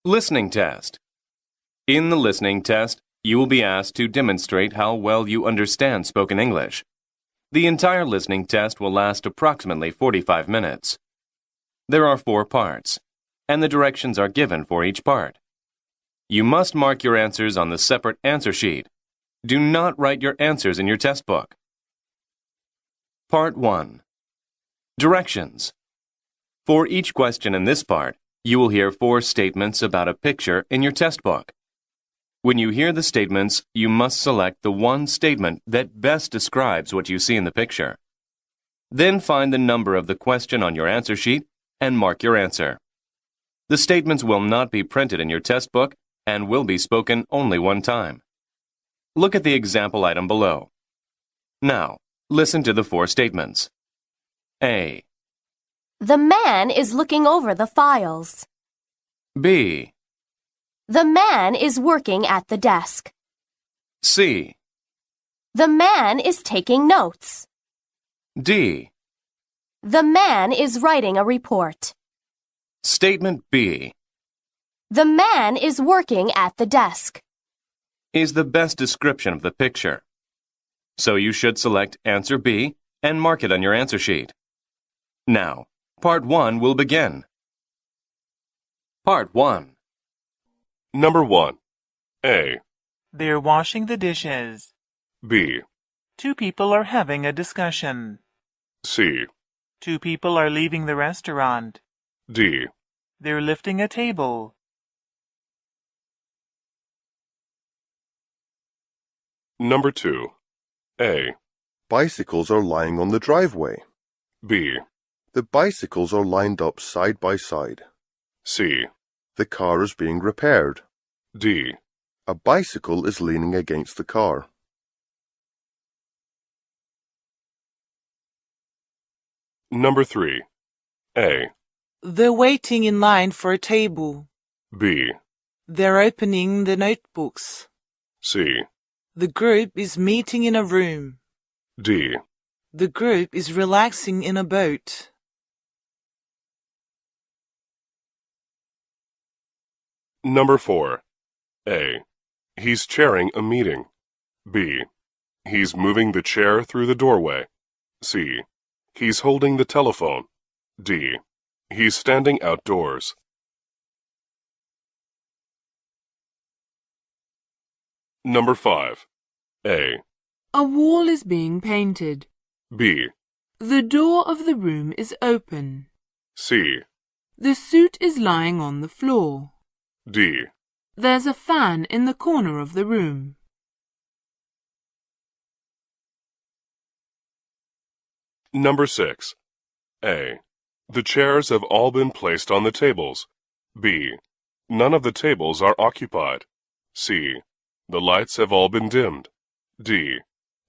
Listening test. In the listening test, you will be asked to demonstrate how well you understand spoken English. The entire listening test will last approximately 45 minutes. There are 4 parts, and the directions are given for each part. You must mark your answers on the separate answer sheet. Do not write your answers in your test book. Part 1. Directions. For each question in this part, you will hear 4 statements about a picture in your test book. When you hear the statements, you must select the one statement that best describes what you see in the picture. Then find the number of the question on your answer sheet and mark your answer. The statements will not be printed in your test book and will be spoken only one time. Look at the example item below. Now, listen to the 4 statements. A. The man is looking over the files. B. The man is working at the desk. C. The man is taking notes. D. The man is writing a report. Statement B. The man is working at the desk. Is the best description of the picture. So you should select answer B and mark it on your answer sheet. Now, Part 1 will begin. Part 1. Number 1. A. They're washing the dishes. B. 2 people are having a discussion. C. 2 people are leaving the restaurant. D. They're lifting a table. Number 2. A. Bicycles are lying on the driveway. B. The bicycles are lined up side by side. C. The car is being repaired. D. A bicycle is leaning against the car. Number 3. A. They're waiting in line for a table. B. They're opening the notebooks. C. The group is meeting in a room. D. The group is relaxing in a boat. Number 4. A. He's chairing a meeting. B. He's moving the chair through the doorway. C. He's holding the telephone. D. He's standing outdoors. Number 5. A. A wall is being painted. B. The door of the room is open. C. The suit is lying on the floor. D. There's a fan in the corner of the room. Number 6. A. The chairs have all been placed on the tables. B. None of the tables are occupied. C. The lights have all been dimmed. D.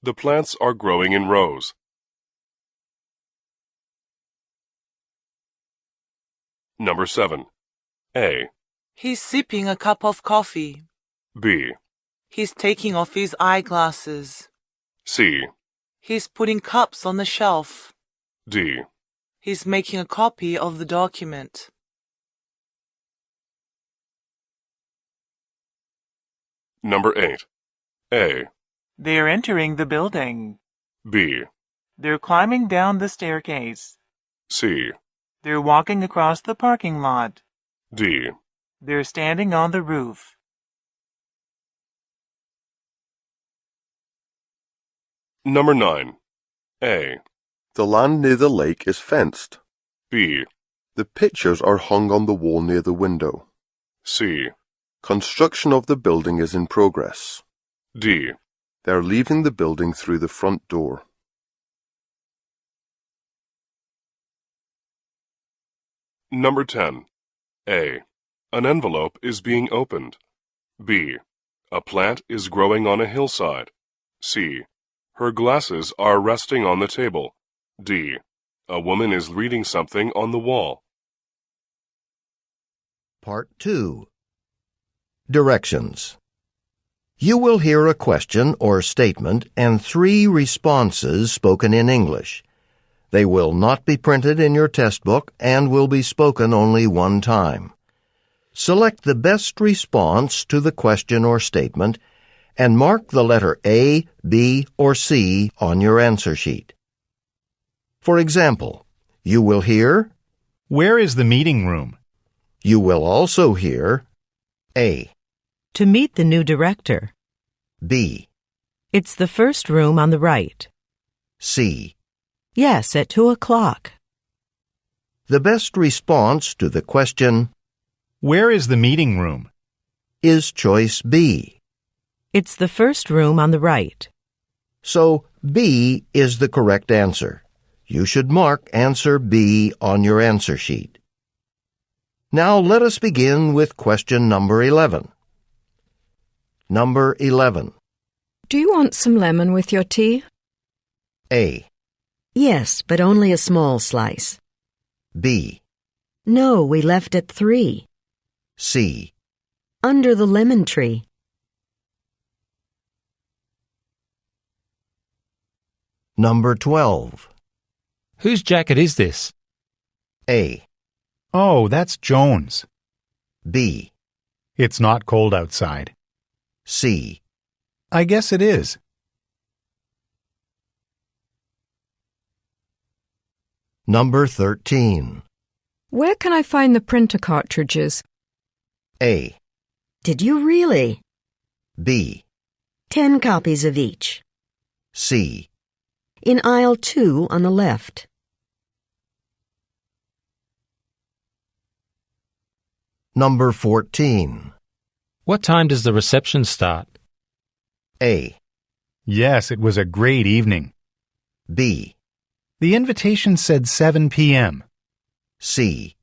The plants are growing in rows. Number 7. A. He's sipping a cup of coffee. B. He's taking off his eyeglasses. C. He's putting cups on the shelf. D. He's making a copy of the document. Number 8. A. They're entering the building. B. They're climbing down the staircase. C. They're walking across the parking lot. D. They're standing on the roof. Number 9. A. The land near the lake is fenced. B. The pictures are hung on the wall near the window. C. Construction of the building is in progress. D. They're leaving the building through the front door. Number 10. A. An envelope is being opened. B. A plant is growing on a hillside. C. Her glasses are resting on the table. D. A woman is reading something on the wall. Part 2. Directions. You will hear a question or statement and 3 responses spoken in English. They will not be printed in your test book and will be spoken only one time. Select the best response to the question or statement and mark the letter A, B, or C on your answer sheet. For example, you will hear, Where is the meeting room? you will also hear A, To meet the new director. B, It's the first room on the right. C. Yes, at 2:00. The best response to the question Where is the meeting room? is choice B. It's the first room on the right. So B is the correct answer. You should mark answer B on your answer sheet. Now let us begin with question number 11. Number 11. Do you want some lemon with your tea? A, Yes, but only a small slice. B, No, we left at 3. C. Under the lemon tree. Number 12. Whose jacket is this? A, Oh, that's Joan's. B, It's not cold outside. C. I guess it is. Number 13. Where can I find the printer cartridges? A, Did you really? B, 10 copies of each. C. In aisle 2 on the left. Number 14. What time does the reception start? A, Yes, it was a great evening. B, The invitation said 7 p.m. C.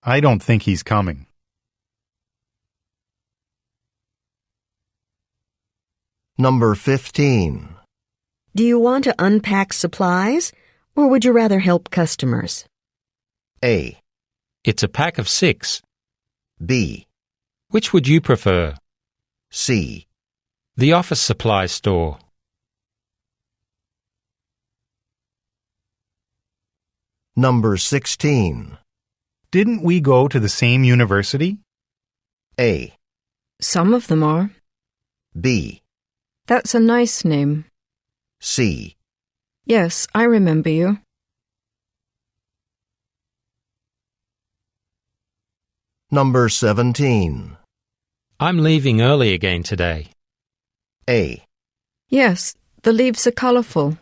I don't think he's coming. Number 15. Do you want to unpack supplies, or would you rather help customers? A, It's a pack of 6. B, Which would you prefer? C. The office supply store. Number 16. Didn't we go to the same university? A, Some of them are. B, That's a nice name. C. Yes, I remember you. Number 17. I'm leaving early again today. A, Yes, the leaves are colorful.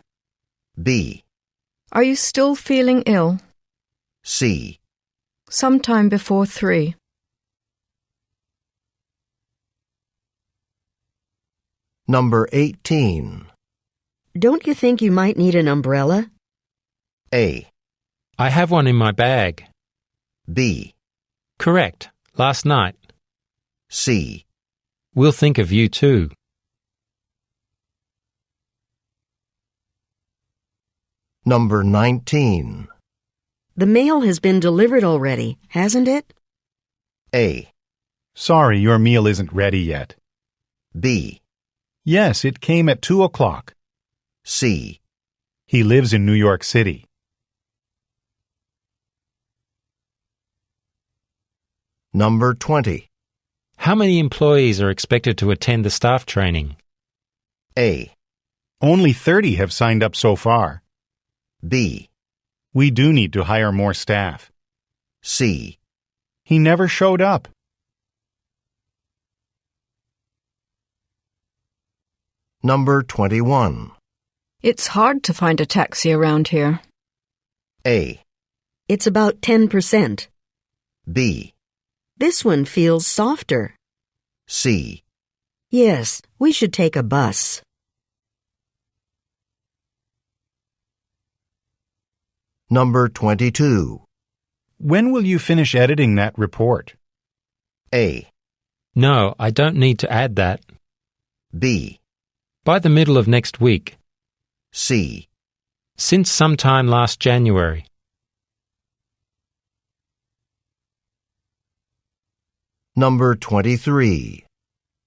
B, Are you still feeling ill? C. Sometime before 3. Number 18. Don't you think you might need an umbrella? A, I have one in my bag. B, Correct. Last night. C. We'll think of you too. Number 19. The mail has been delivered already, hasn't it? A, Sorry, your meal isn't ready yet. B, Yes, it came at 2:00. C. He lives in New York City. Number 20. How many employees are expected to attend the staff training? A, Only 30 have signed up so far. B, We do need to hire more staff. C. He never showed up. Number 21. It's hard to find a taxi around here. A, It's about 10%. B, This one feels softer. C. Yes, we should take a bus. Number 22. When will you finish editing that report? A, No, I don't need to add that. B, By the middle of next week. C. Since sometime last January. Number 23.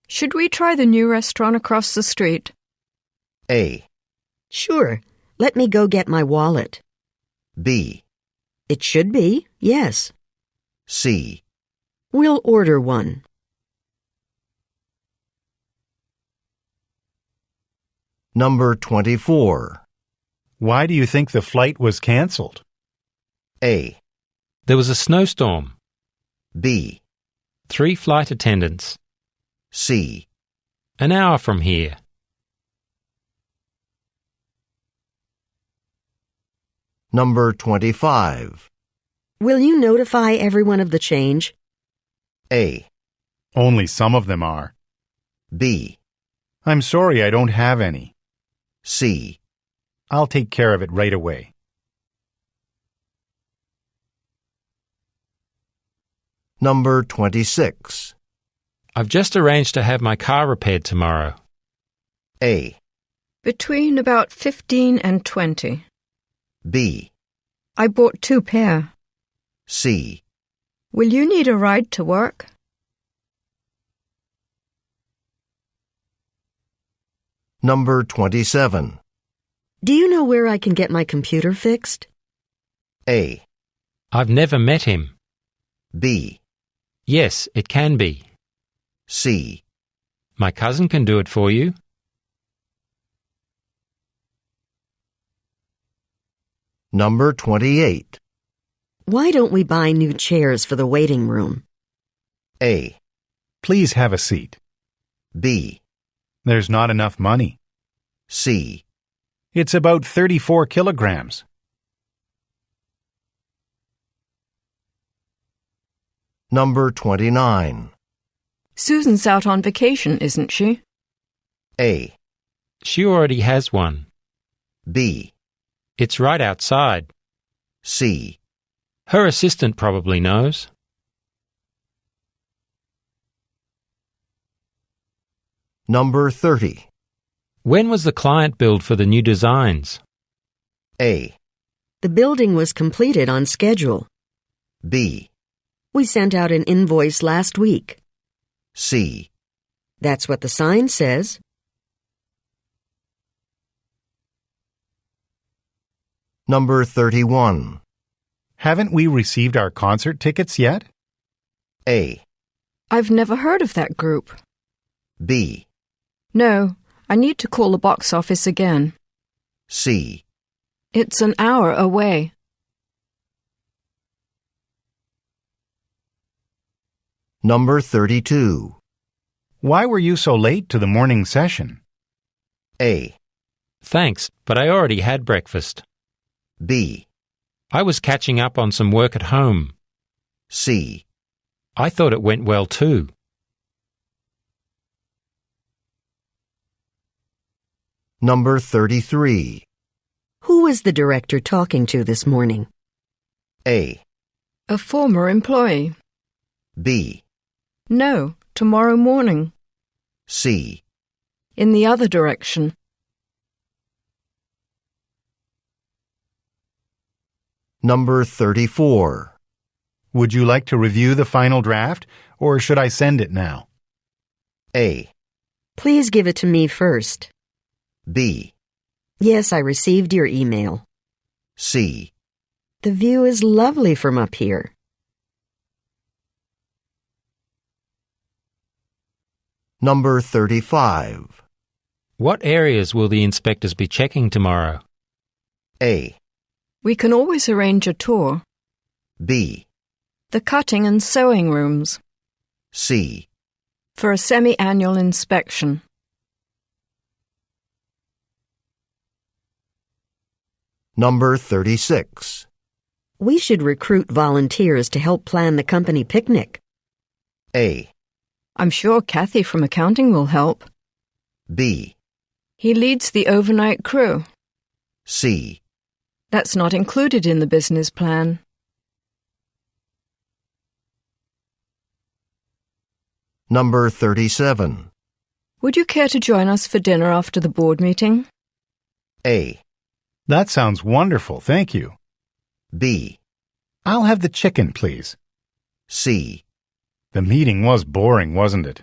Should we try the new restaurant across the street? A, Sure. Let me go get my wallet. B, It should be, yes. C. We'll order one. Number 24. Why do you think the flight was cancelled? A. There was a snowstorm. B. 3 flight attendants. C. An hour from here. Number 25. Will you notify everyone of the change? A. Only some of them are. B. I'm sorry I don't have any. C. I'll take care of it right away. Number 26. I've just arranged to have my car repaired tomorrow. A. Between about 15 and 20. B. I bought 2 pair. C. Will you need a ride to work? Number 27. Do you know where I can get my computer fixed? A. I've never met him. B. Yes, it can be. C. My cousin can do it for you. Number 28. Why don't we buy new chairs for the waiting room? A. Please have a seat. B. There's not enough money. C. It's about 34 kilograms. Number 29. Susan's out on vacation, isn't she? A. She already has one. B. It's right outside. C. Her assistant probably knows. Number 30. When was the client billed for the new designs? A. The building was completed on schedule. B. We sent out an invoice last week. C. That's what the sign says. Number 31. Haven't we received our concert tickets yet? A. I've never heard of that group. B. No, I need to call the box office again. C. It's an hour away. Number 32. Why were you so late to the morning session? A. Thanks, but I already had breakfast. B. I was catching up on some work at home. C. I thought it went well too. Number 33. Who was the director talking to this morning? A. A former employee. B. No, tomorrow morning. C. In the other direction. Number 34. Would you like to review the final draft, or should I send it now? A. Please give it to me first. B. Yes, I received your email. C. The view is lovely from up here. Number 35. What areas will the inspectors be checking tomorrow? A. We can always arrange a tour. B. The cutting and sewing rooms. C. For a semi-annual inspection. Number 36. We should recruit volunteers to help plan the company picnic. A. I'm sure Kathy from accounting will help. B. He leads the overnight crew. C. That's not included in the business plan. Number 37. Would you care to join us for dinner after the board meeting? A. That sounds wonderful, thank you. B. I'll have the chicken, please. C. The meeting was boring, wasn't it?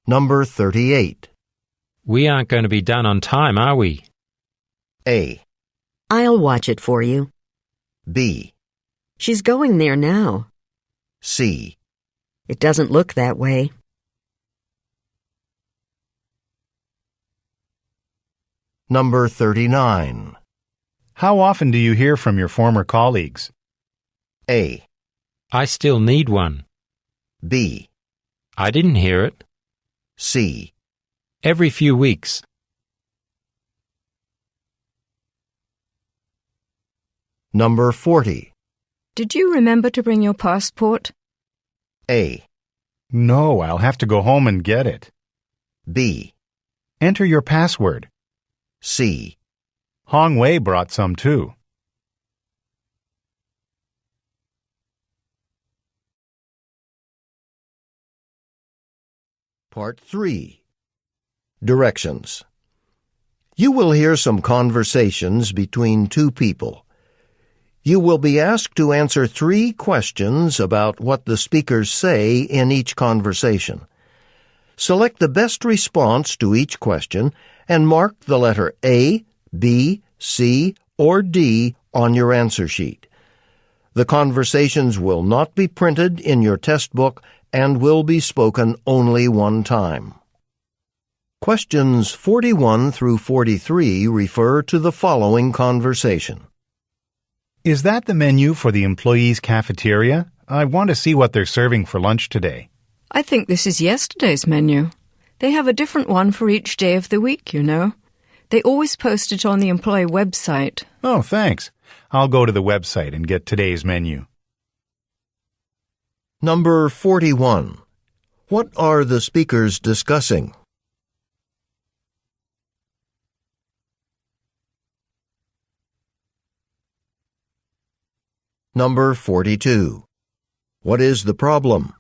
Number 38. We aren't going to be done on time, are we? A. I'll watch it for you. B. She's going there now. C. It doesn't look that way. Number 39. How often do you hear from your former colleagues? A. I still need one. B. I didn't hear it. C. Every few weeks. Number 40. Did you remember to bring your passport? A. No, I'll have to go home and get it. B. Enter your password. C. Hong Wei brought some too. Part 3. Directions. You will hear some conversations between two people. You will be asked to answer 3 questions about what the speakers say in each conversation. Select the best response to each question and mark the letter A, B, C, or D on your answer sheet. The conversations will not be printed in your test book and will be spoken only one time. Questions 41 through 43 refer to the following conversation. Is that the menu for the employees' cafeteria? I want to see what they're serving for lunch today. I think this is yesterday's menu. They have a different one for each day of the week, you know. They always post it on the employee website. Oh, thanks. I'll go to the website and get today's menu. Number 41. What are the speakers discussing? Number 42. What is the problem?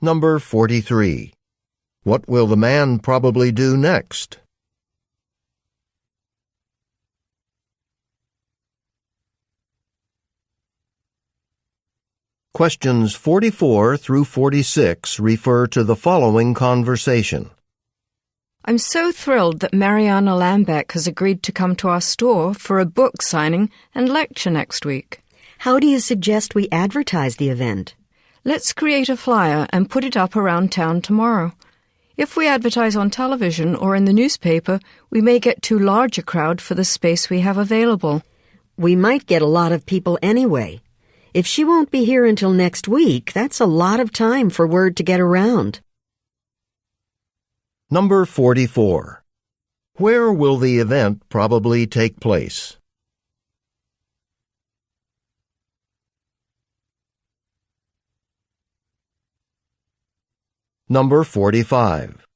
Number 43. What will the man probably do next? Questions 44 through 46 refer to the following conversation. I'm so thrilled that Mariana Lambeck has agreed to come to our store for a book signing and lecture next week. How do you suggest we advertise the event? Let's create a flyer and put it up around town tomorrow. If we advertise on television or in the newspaper, we may get too large a crowd for the space we have available. We might get a lot of people anyway. If she won't be here until next week, that's a lot of time for word to get around. Number 44. Where will the event probably take place? Number 45.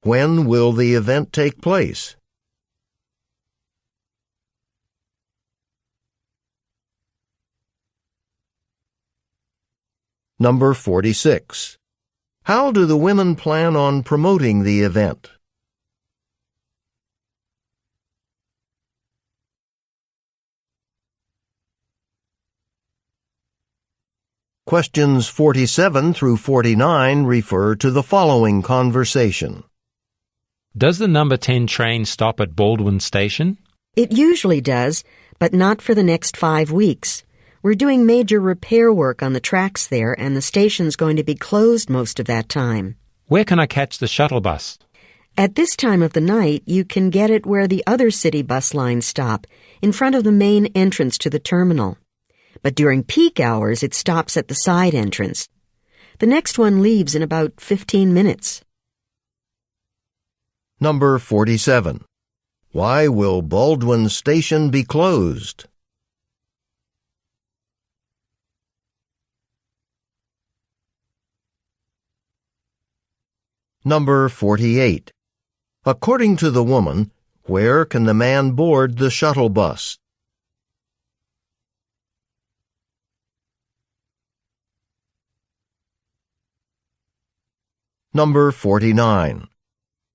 When will the event take place? Number 46. How do the women plan on promoting the event? Questions 47 through 49 refer to the following conversation. Does the number 10 train stop at Baldwin Station? It usually does, but not for the next 5 weeks. We're doing major repair work on the tracks there, and the station's going to be closed most of that time. Where can I catch the shuttle bus? At this time of the night, you can get it where the other city bus lines stop, in front of the main entrance to the terminal. But during peak hours, it stops at the side entrance. The next one leaves in about 15 minutes. Number 47. Why will Baldwin Station be closed? Number 48. According to the woman, where can the man board the shuttle bus? Number 49.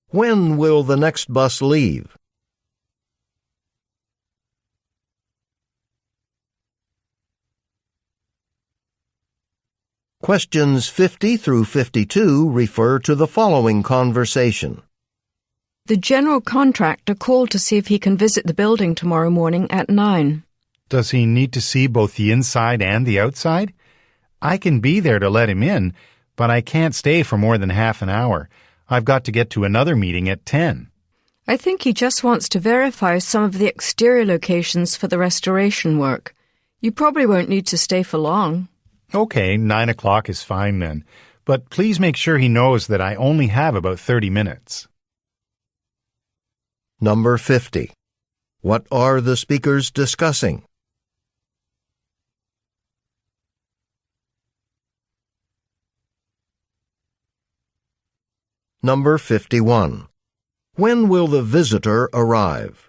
When will the next bus leave? Questions 50 through 52 refer to the following conversation. The general contractor called to see if he can visit the building tomorrow morning at 9. Does he need to see both the inside and the outside? I can be there to let him in, but I can't stay for more than half an hour. I've got to get to another meeting at 10. I think he just wants to verify some of the exterior locations for the restoration work. You probably won't need to stay for long. Okay, 9 o'clock is fine then. But please make sure he knows that I only have about 30 minutes. Number 50. What are the speakers discussing? Number 51. When will the visitor arrive?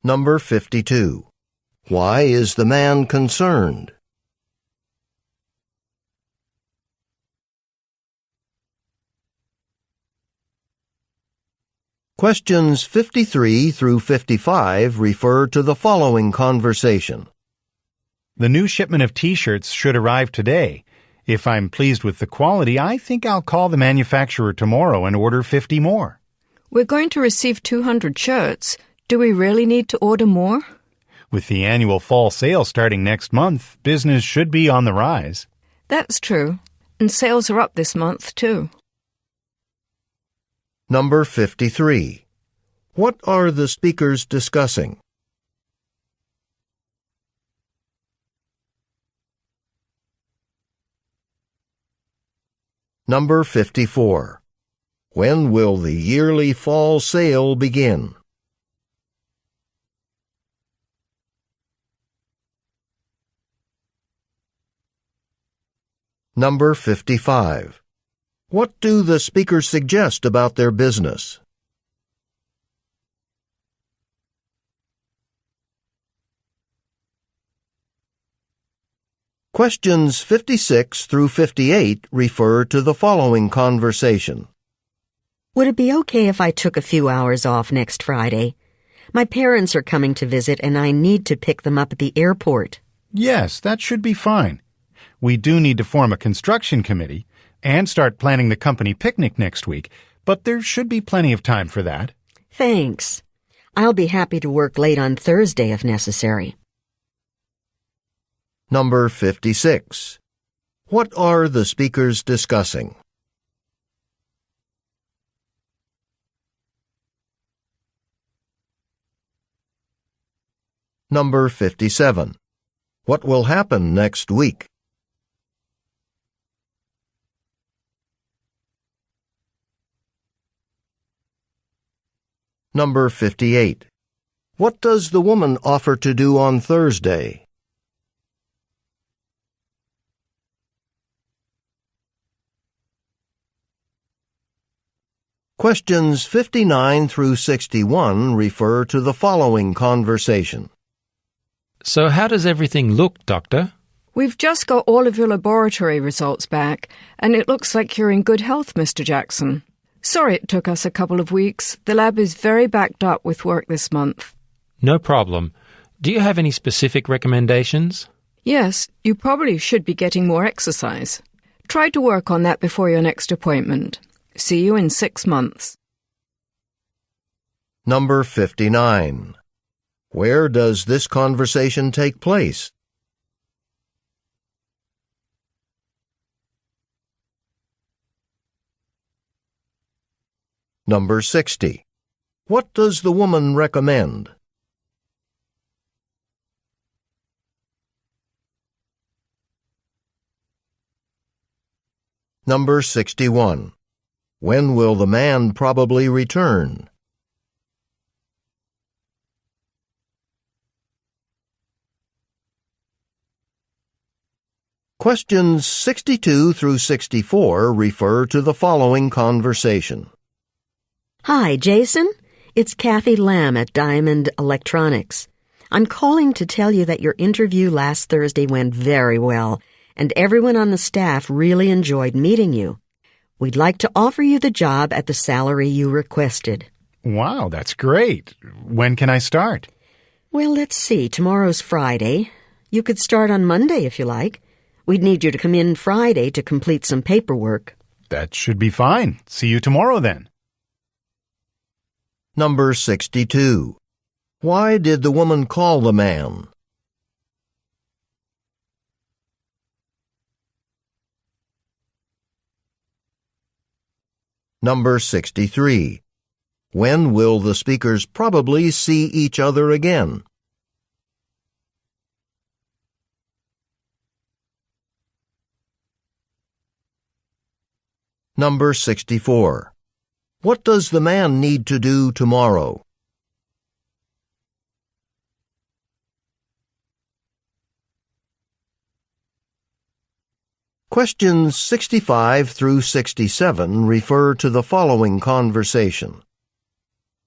Number 52. Why is the man concerned? Questions 53 through 55 refer to the following conversation. The new shipment of T-shirts should arrive today. If I'm pleased with the quality, I think I'll call the manufacturer tomorrow and order 50 more. We're going to receive 200 shirts. Do we really need to order more? With the annual fall sale starting next month, business should be on the rise. That's true. And sales are up this month, too. Number 53. What are the speakers discussing? Number 54. When will the yearly fall sale begin? Number 55. What do the speakers suggest about their business? Questions 56 through 58 refer to the following conversation. Would it be okay if I took a few hours off next Friday? My parents are coming to visit and I need to pick them up at the airport. Yes, that should be fine. We do need to form a construction committee and start planning the company picnic next week, but there should be plenty of time for that. Thanks. I'll be happy to work late on Thursday if necessary. Number 56. What are the speakers discussing? Number 57. What will happen next week? Number 58. What does the woman offer to do on Thursday? Questions 59 through 61 refer to the following conversation. So how does everything look, Doctor? We've just got all of your laboratory results back, and it looks like you're in good health, Mr. Jackson. Sorry it took us a couple of weeks. The lab is very backed up with work this month. No problem. Do you have any specific recommendations? Yes, you probably should be getting more exercise. Try to work on that before your next appointment. See you in 6 months. Number 59. Where does this conversation take place? Number 60. What does the woman recommend? Number 61. When will the man probably return? Questions 62 through 64 refer to the following conversation. Hi, Jason. It's Kathy Lamb at Diamond Electronics. I'm calling to tell you that your interview last Thursday went very well, and everyone on the staff really enjoyed meeting you. We'd like to offer you the job at the salary you requested. Wow, that's great. When can I start? Well, let's see. Tomorrow's Friday. You could start on Monday if you like. We'd need you to come in Friday to complete some paperwork. That should be fine. See you tomorrow then. Number 62. Why did the woman call the man? Number 63. When will the speakers probably see each other again? Number 64. What does the man need to do tomorrow? Questions 65 through 67 refer to the following conversation.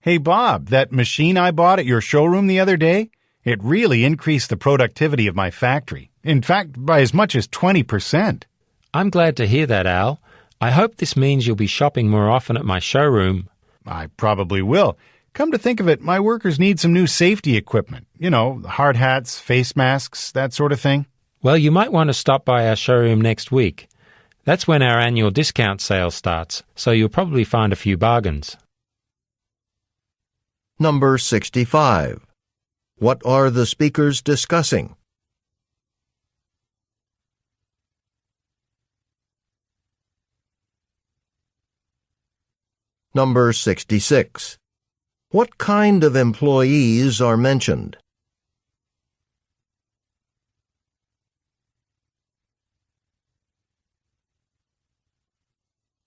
Hey, Bob, that machine I bought at your showroom the other day, it really increased the productivity of my factory. In fact, by as much as 20%. I'm glad to hear that, Al. I hope this means you'll be shopping more often at my showroom. I probably will. Come to think of it, my workers need some new safety equipment. You know, hard hats, face masks, that sort of thing. Well, you might want to stop by our showroom next week. That's when our annual discount sale starts, so you'll probably find a few bargains. Number 65. What are the speakers discussing? Number 66. What kind of employees are mentioned?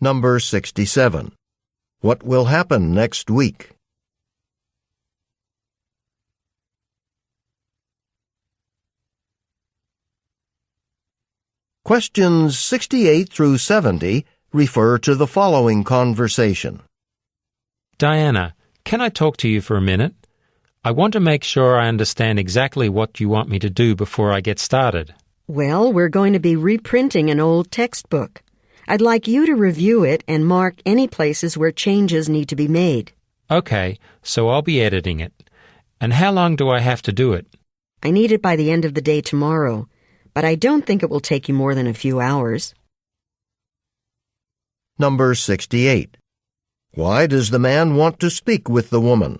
Number 67. What will happen next week? Questions 68 through 70 refer to the following conversation. Diana, can I talk to you for a minute? I want to make sure I understand exactly what you want me to do before I get started. Well, we're going to be reprinting an old textbook. I'd like you to review it and mark any places where changes need to be made. Okay, so I'll be editing it. And how long do I have to do it? I need it by the end of the day tomorrow, but I don't think it will take you more than a few hours. Number 68. Why does the man want to speak with the woman?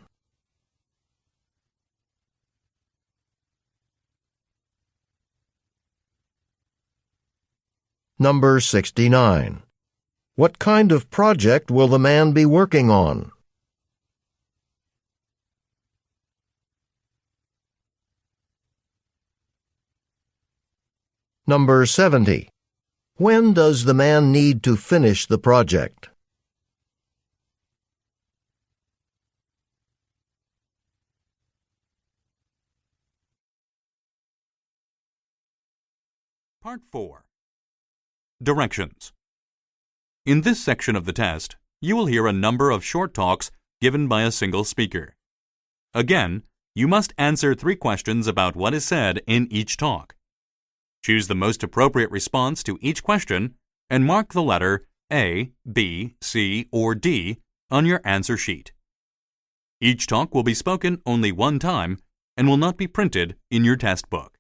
Number 69. What kind of project will the man be working on? Number 70. When does the man need to finish the project? Part 4. Directions. In this section of the test, you will hear a number of short talks given by a single speaker. Again, you must answer 3 questions about what is said in each talk. Choose the most appropriate response to each question and mark the letter A, B, C, or D on your answer sheet. Each talk will be spoken only one time and will not be printed in your test book.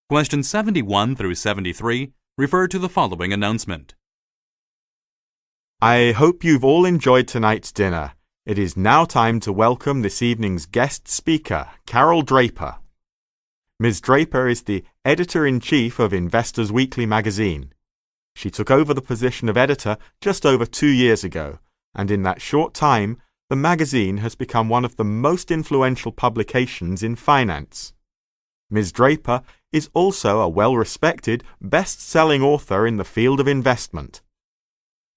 Questions 71 through 73 refer to the following announcement. I hope you've all enjoyed tonight's dinner. It is now time to welcome this evening's guest speaker, Carol Draper. Ms. Draper is the editor-in-chief of Investors Weekly magazine. She took over the position of editor just over 2 years ago, and in that short time, the magazine has become one of the most influential publications in finance. Ms. Draper is also a well-respected, best-selling author in the field of investment.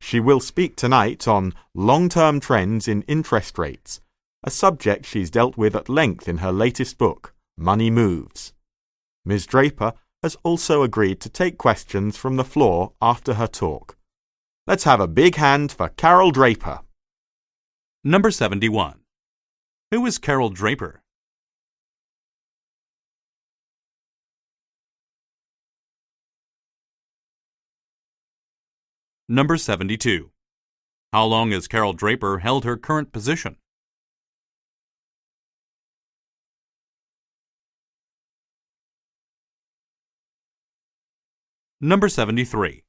She will speak tonight on long-term trends in interest rates, a subject she's dealt with at length in her latest book, Money Moves. Ms. Draper has also agreed to take questions from the floor after her talk. Let's have a big hand for Carol Draper. Number 71. Who is Carol Draper? Number 72. How long has Carol Draper held her current position? Number 73.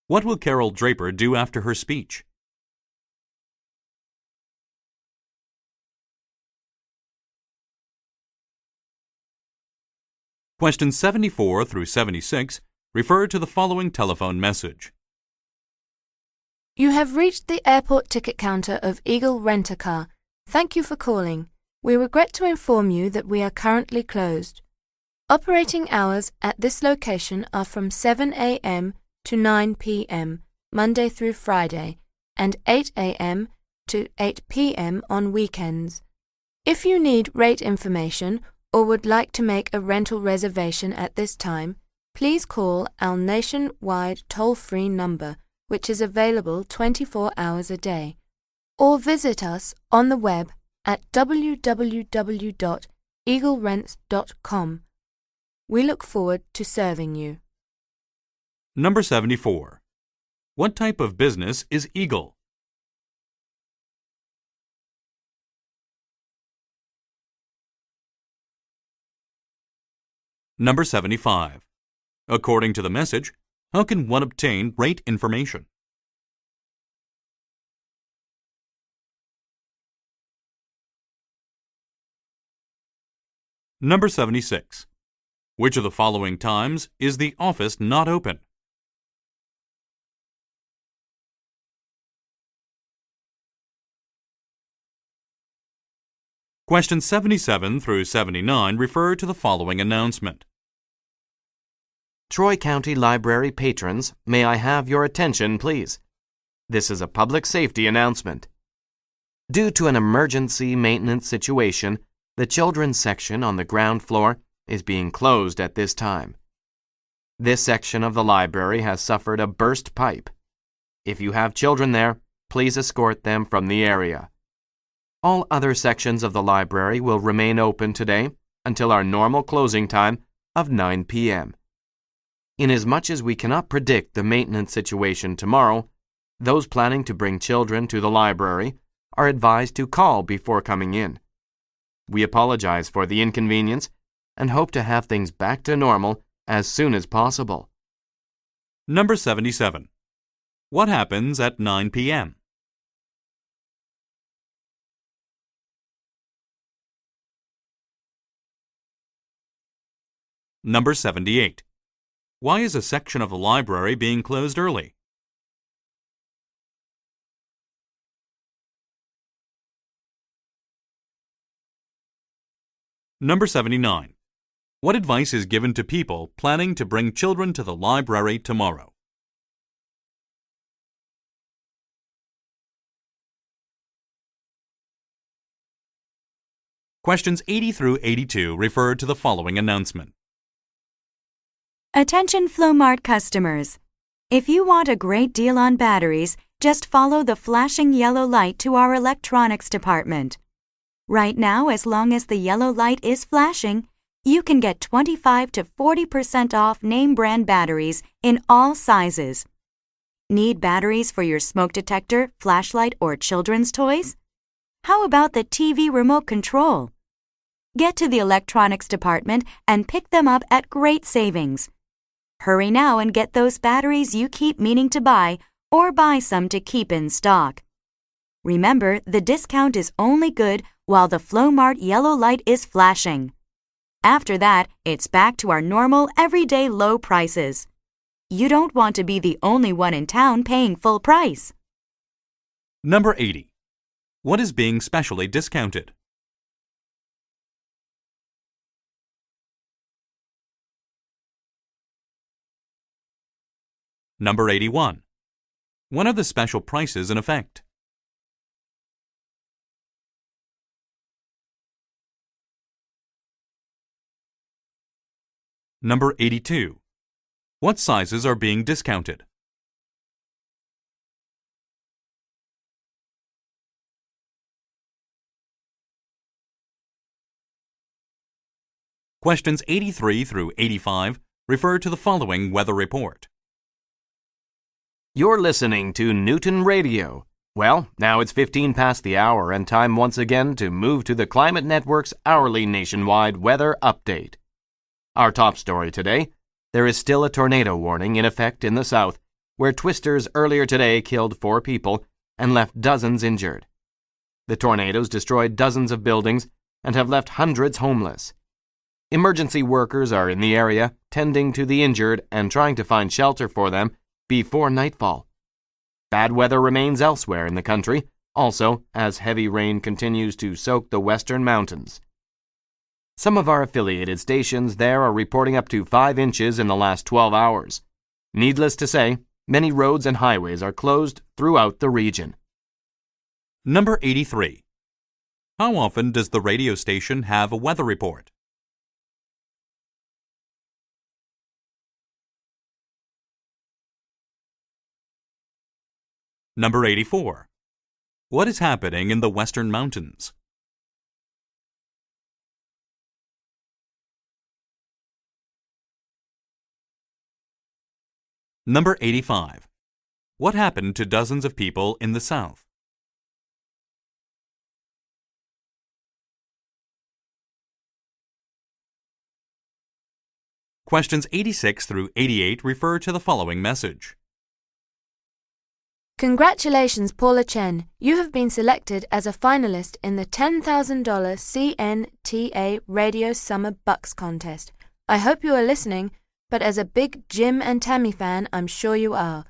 What will Carol Draper do after her speech? Questions 74 through 76 refer to the following telephone message. You have reached the airport ticket counter of Eagle Rent-A-Car. Thank you for calling. We regret to inform you that we are currently closed. Operating hours at this location are from 7 a.m. to 9 p.m., Monday through Friday, and 8 a.m. to 8 p.m. on weekends. If you need rate information or would like to make a rental reservation at this time, please call our nationwide toll-free number, which is available 24 hours a day, or visit us on the web at www.eaglerents.com. We look forward to serving you. Number 74. What type of business is Eagle? Number 75. According to the message, how can one obtain rate information? Number 76. Which of the following times is the office not open? Questions 77 through 79 refer to the following announcement. Troy County Library patrons, may I have your attention, please? This is a public safety announcement. Due to an emergency maintenance situation, the children's section on the ground floor is being closed at this time. This section of the library has suffered a burst pipe. If you have children there, please escort them from the area. All other sections of the library will remain open today until our normal closing time of 9 p.m. Inasmuch as we cannot predict the maintenance situation tomorrow, those planning to bring children to the library are advised to call before coming in. We apologize for the inconvenience and hope to have things back to normal as soon as possible. Number 77. What happens at 9 p.m.? Number 78. Why is a section of the library being closed early? Number 79. What advice is given to people planning to bring children to the library tomorrow? Questions 80 through 82 refer to the following announcement. Attention Flowmart customers. If you want a great deal on batteries, just follow the flashing yellow light to our electronics department. Right now, as long as the yellow light is flashing, you can get 25 to 40% off name brand batteries in all sizes. Need batteries for your smoke detector, flashlight, or children's toys? How about the TV remote control? Get to the electronics department and pick them up at great savings. Hurry now and get those batteries you keep meaning to buy, or buy some to keep in stock. Remember, the discount is only good while the Flowmart yellow light is flashing. After that, it's back to our normal everyday low prices. You don't want to be the only one in town paying full price. Number 80. What is being specially discounted? Number 81. When are the special prices in effect? Number 82. What sizes are being discounted? Questions 83 through 85 refer to the following weather report. You're listening to Newton Radio. Well, now it's 15 past the hour and time once again to move to the Climate Network's hourly nationwide weather update. Our top story today: there is still a tornado warning in effect in the south, where twisters earlier today killed 4 people and left dozens injured. The tornadoes destroyed dozens of buildings and have left hundreds homeless. Emergency workers are in the area, tending to the injured and trying to find shelter for them before nightfall. Bad weather remains elsewhere in the country, also as heavy rain continues to soak the western mountains. Some of our affiliated stations there are reporting up to 5 inches in the last 12 hours. Needless to say, many roads and highways are closed throughout the region. Number 83. How often does the radio station have a weather report? Number 84. What is happening in the Western Mountains? Number 85. What happened to dozens of people in the South? Questions 86 through 88 refer to the following message. Congratulations, Paula Chen. You have been selected as a finalist in the $10,000 CNTA Radio Summer Bucks contest. I hope you are listening, but as a big Jim and Tammy fan, I'm sure you are.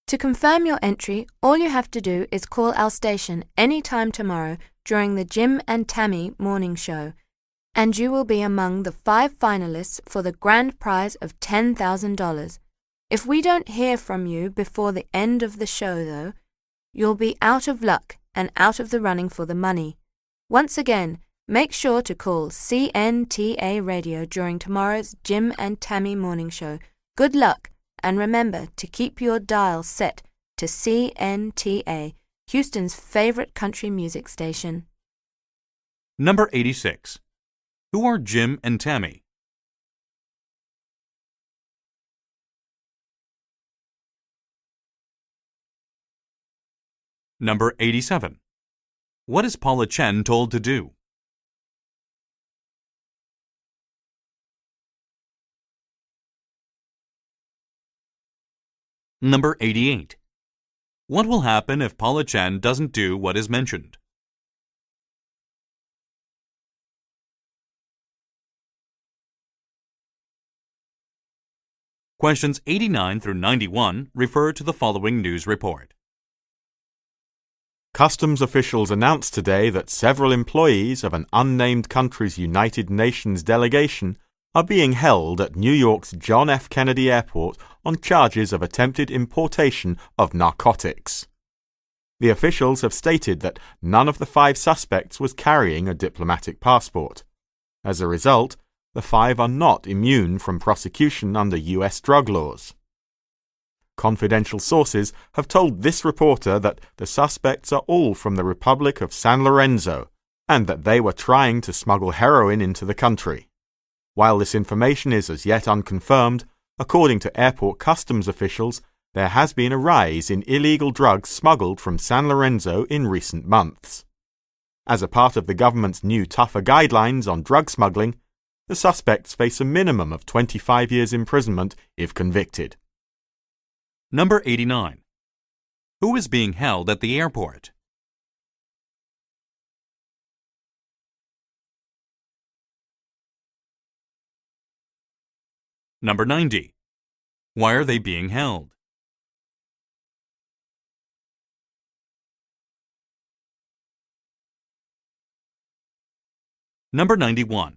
To confirm your entry, all you have to do is call our station any time tomorrow during the Jim and Tammy morning show, and you will be among the 5 finalists for the grand prize of $10,000. If we don't hear from you before the end of the show, though, you'll be out of luck and out of the running for the money. Once again, make sure to call CNTA Radio during tomorrow's Jim and Tammy morning show. Good luck, and remember to keep your dial set to CNTA, Houston's favorite country music station. Number 86. Who are Jim and Tammy? Number 87. What is Paula Chen told to do? Number 88. What will happen if Paula Chen doesn't do what is mentioned? Questions 89 through 91 refer to the following news report. Customs officials announced today that several employees of an unnamed country's United Nations delegation are being held at New York's John F. Kennedy Airport on charges of attempted importation of narcotics. The officials have stated that none of the 5 suspects was carrying a diplomatic passport. As a result, the 5 are not immune from prosecution under U.S. drug laws. Confidential sources have told this reporter that the suspects are all from the Republic of San Lorenzo and that they were trying to smuggle heroin into the country. While this information is as yet unconfirmed, according to airport customs officials, there has been a rise in illegal drugs smuggled from San Lorenzo in recent months. As a part of the government's new tougher guidelines on drug smuggling, the suspects face a minimum of 25 years imprisonment if convicted. Number 89. Who is being held at the airport? Number 90. Why are they being held? Number 91.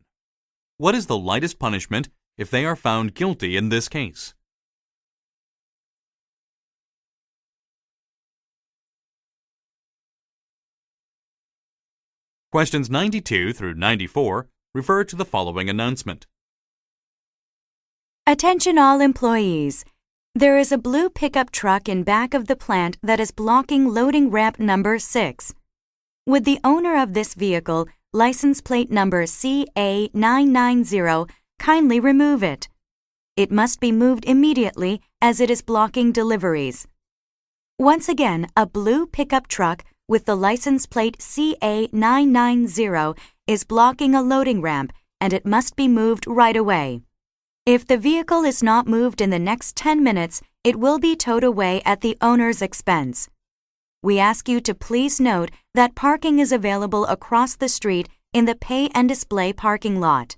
What is the lightest punishment if they are found guilty in this case? Questions 92 through 94 refer to the following announcement. Attention all employees. There is a blue pickup truck in back of the plant that is blocking loading ramp number 6. Would the owner of this vehicle, license plate number CA990, kindly remove it? It must be moved immediately as it is blocking deliveries. Once again, a blue pickup truck with the license plate CA990 is blocking a loading ramp and it must be moved right away. If the vehicle is not moved in the next 10 minutes, it will be towed away at the owner's expense. We ask you to please note that parking is available across the street in the Pay and Display parking lot.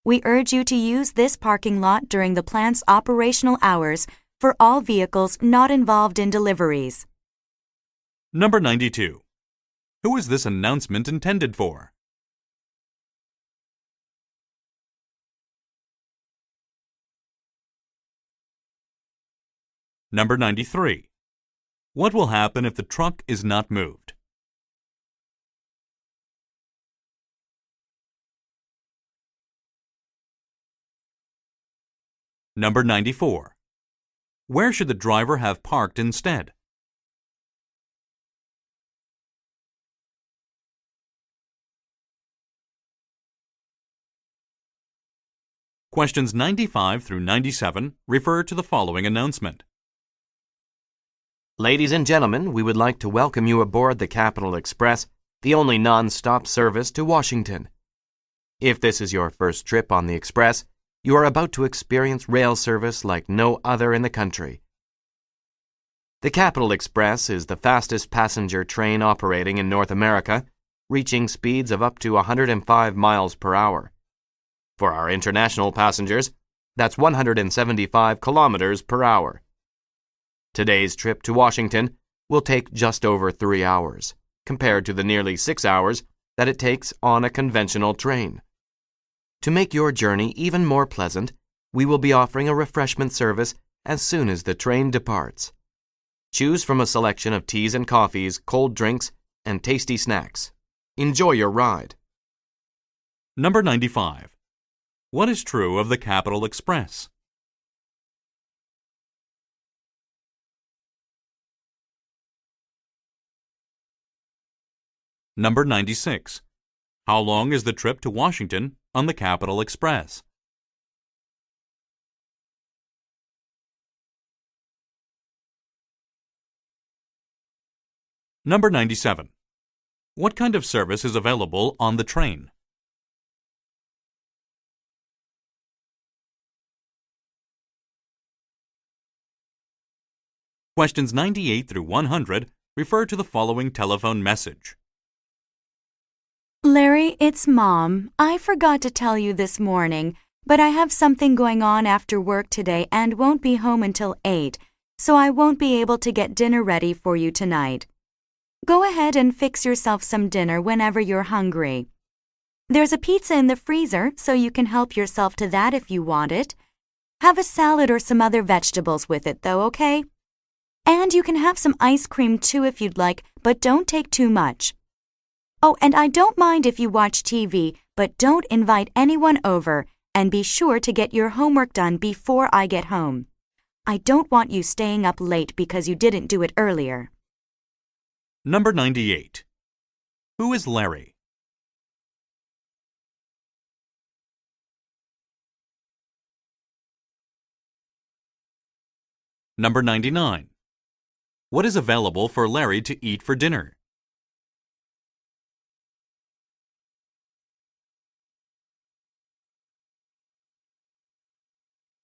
We urge you to use this parking lot during the plant's operational hours for all vehicles not involved in deliveries. Number 92. Who is this announcement intended for? Number 93. What will happen if the truck is not moved? Number 94. Where should the driver have parked instead? Questions 95 through 97 refer to the following announcement. Ladies and gentlemen, we would like to welcome you aboard the Capital Express, the only non-stop service to Washington. If this is your first trip on the Express, you are about to experience rail service like no other in the country. The Capital Express is the fastest passenger train operating in North America, reaching speeds of up to 105 miles per hour. For our international passengers, that's 175 kilometers per hour. Today's trip to Washington will take just over 3 hours, compared to the nearly 6 hours that it takes on a conventional train. To make your journey even more pleasant, we will be offering a refreshment service as soon as the train departs. Choose from a selection of teas and coffees, cold drinks, and tasty snacks. Enjoy your ride. Number 95. What is true of the Capital Express? Number 96. How long is the trip to Washington on the Capital Express? Number 97. What kind of service is available on the train? Questions 98 through 100 refer to the following telephone message. Larry, it's Mom. I forgot to tell you this morning, but I have something going on after work today and won't be home until 8, so I won't be able to get dinner ready for you tonight. Go ahead and fix yourself some dinner whenever you're hungry. There's a pizza in the freezer, so you can help yourself to that if you want it. Have a salad or some other vegetables with it, though, okay? And you can have some ice cream too if you'd like, but don't take too much. Oh, and I don't mind if you watch TV, but don't invite anyone over, and be sure to get your homework done before I get home. I don't want you staying up late because you didn't do it earlier. Number 98. Who is Larry? Number 99. What is available for Larry to eat for dinner?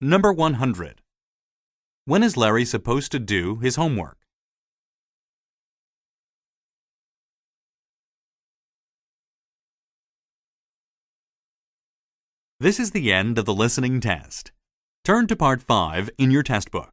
Number 100. When is Larry supposed to do his homework? This is the end of the listening test. Turn to Part 5 in your test book.